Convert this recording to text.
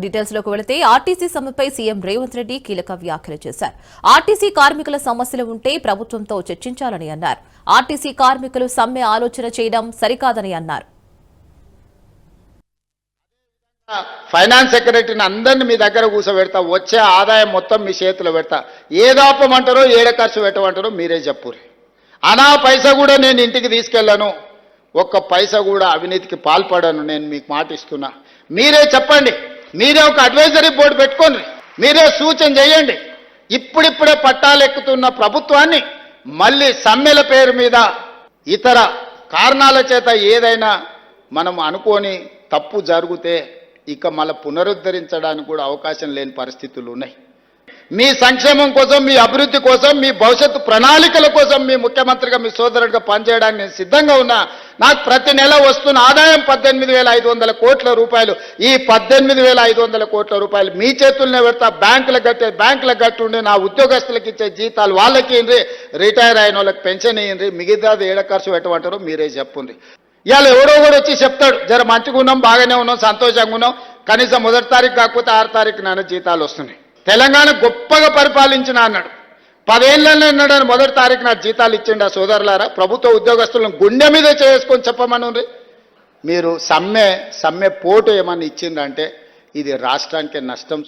Details లోకి వెళితే RTC సమ్మెపై CM Revanth Reddy కీలక వ్యాఖ్యలు చేశారు. ఆర్టీసీ కార్మికుల సమస్యలు ఉంటే ప్రభుత్వంతో చర్చించాలని అన్నారు. ఆర్టీసీ కార్మికులు సమ్మె ఆలోచన చేయడం సరికాదని అన్నారు. ఫైనాన్స్ సెక్రటరీని అందరినీ మీ దగ్గర కూర్చోబెడతా, వచ్చే ఆదాయం మొత్తం మీ చేతిలో పెడతా, ఏదాపమంటారో ఏడ ఖర్చు పెట్టమంటారో మీరే చెప్పుర్రి. అనా పైసా కూడా నేను ఇంటికి తీసుకెళ్ళను, ఒక్క పైసా కూడా అవినీతికి పాల్పడను, నేను మీకు మాట ఇస్తున్నా. మీరే చెప్పండి, మీరే ఒక అడ్వైజరీ బోర్డు పెట్టుకోండి, మీరే సూచన చేయండి. ఇప్పుడిప్పుడే పట్టాలెక్కుతున్న ప్రభుత్వాన్ని మళ్ళీ సమ్మెల పేరు మీద ఇతర కారణాల చేత ఏదైనా మనం అనుకోని తప్పు జరిగితే ఇక మళ్ళీ పునరుద్ధరించడానికి కూడా అవకాశం లేని పరిస్థితులు ఉన్నాయి. మీ సంక్షేమం కోసం, మీ అభివృద్ధి కోసం, మీ భవిష్యత్తు ప్రణాళికల కోసం మీ ముఖ్యమంత్రిగా, మీ సోదరుడిగా పనిచేయడానికి నేను సిద్ధంగా ఉన్నా. నాకు ప్రతి నెల వస్తున్న ఆదాయం 18,500 కోట్ల రూపాయలు. ఈ 18,500 కోట్ల రూపాయలు మీ చేతుల్నే పెడతా. బ్యాంకులకు కట్టుండి నా ఉద్యోగస్తులకు ఇచ్చే జీతాలు వాళ్ళకి ఇయ్యండి, రిటైర్ అయిన వాళ్ళకి పెన్షన్ ఇయ్యండి, మిగతాది ఏడ ఖర్చు పెట్టమంటారో మీరే చెప్పుండ్రి. ఇవాళ ఎవడో కూడా వచ్చి చెప్తాడు, జర మంచిగా ఉన్నాం, బాగానే ఉన్నాం, సంతోషంగా ఉన్నాం, కనీసం 1వ తారీఖు కాకపోతే 6వ తారీఖున జీతాలు వస్తున్నాయి, తెలంగాణ గొప్పగా పరిపాలించిన అన్నాడు. 10 ఏళ్ళలో ఉన్నాడని 1వ తారీఖున జీతాలు ఇచ్చిండు. ఆ సోదరులారా, ప్రభుత్వ ఉద్యోగస్తులను గుండె మీద చేసుకొని చెప్పమని మీరు సమ్మె పోటు ఏమన్నా ఇచ్చిందంటే ఇది రాష్ట్రానికి నష్టం.